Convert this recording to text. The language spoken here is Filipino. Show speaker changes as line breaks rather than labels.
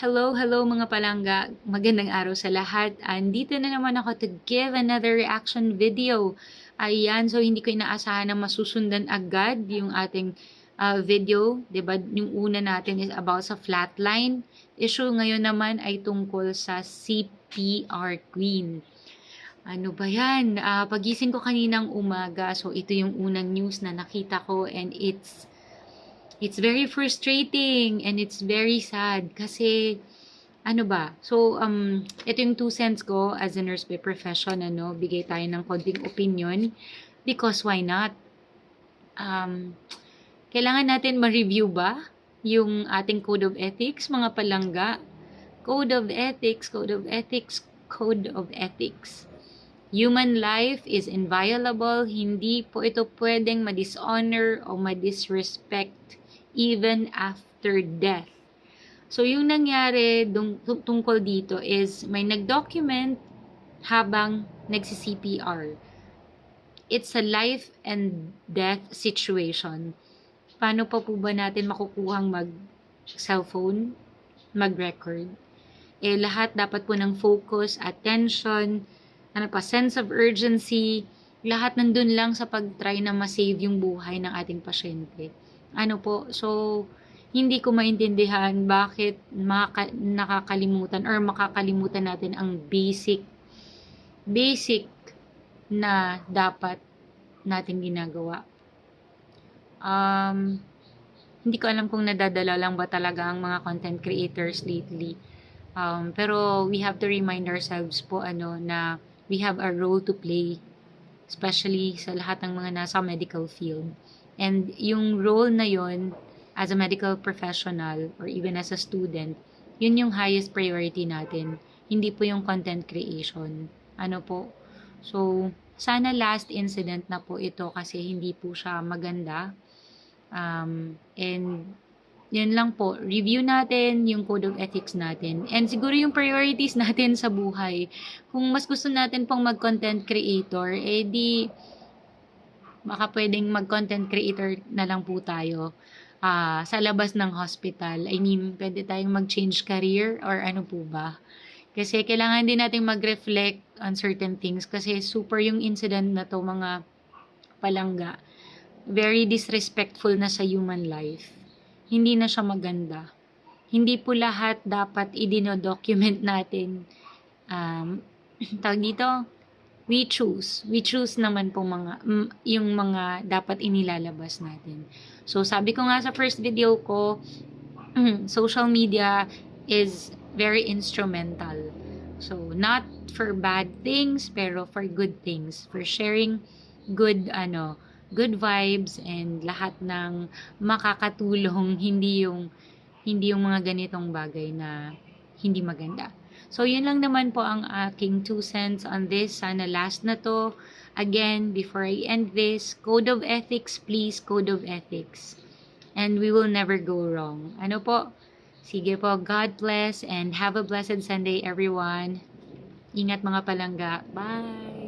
Hello, hello mga palangga. Magandang araw sa lahat. Andito na naman ako to give another reaction video. Ayan, so hindi ko inaasahan na masusundan agad yung ating video. 'Di ba? Yung una natin is about sa flatline. Issue ngayon naman ay tungkol sa CPR Queen. Ano ba yan? Pagising ko kaninang umaga, so ito yung unang news na nakita ko and it's very frustrating and it's very sad kasi ano ba? So ito yung 2 cents ko as a nurse by profession, bigay tayo ng konting opinion because why not? Um, Kailangan natin ma-review ba yung ating code of ethics, mga palangga? Code of ethics, code of ethics, code of ethics. Human life is inviolable. Hindi po ito pwedeng ma-dishonor o ma-disrespect even after death. So, yung nangyari tungkol dito is may nag-document habang nagsi-CPR. It's a life and death situation. Paano pa po ba natin makukuhang mag-cellphone, mag-record? Lahat dapat po ng focus, attention, sense of urgency, lahat nandun lang sa pag-try na ma-save yung buhay ng ating pasyente. So, hindi ko maintindihan bakit nakakalimutan or makakalimutan natin ang basic na dapat natin ginagawa. Hindi ko alam kung nadadala lang ba talaga ang mga content creators lately. Pero we have to remind ourselves po na we have a role to play, especially sa lahat ng mga nasa medical field. And yung role na yon as a medical professional or even as a student, yun yung highest priority natin. Hindi po yung content creation. So, sana last incident na po ito kasi hindi po siya maganda. And yun lang po, review natin yung code of ethics natin. And siguro yung priorities natin sa buhay. Kung mas gusto natin pong mag-content creator, di baka pwedeng mag-content creator na lang po tayo sa labas ng hospital. Pwede tayong mag-change career or ano po ba? Kasi kailangan din natin mag-reflect on certain things kasi super yung incident na to, mga palangga. Very disrespectful na sa human life. Hindi na siya maganda. Hindi po lahat dapat idino-document natin. Tawag dito, we choose. We choose naman po yung mga dapat inilalabas natin. So, sabi ko nga sa first video ko, social media is very instrumental. So, not for bad things, pero for good things. For sharing good vibes and lahat ng makakatulong, hindi yung mga ganitong bagay na hindi maganda. So, yun lang naman po ang aking 2 cents on this. Sana last na to. Again, before I end this, code of ethics, please, code of ethics. And we will never go wrong. Sige po, God bless and have a blessed Sunday, everyone. Ingat mga palangga. Bye!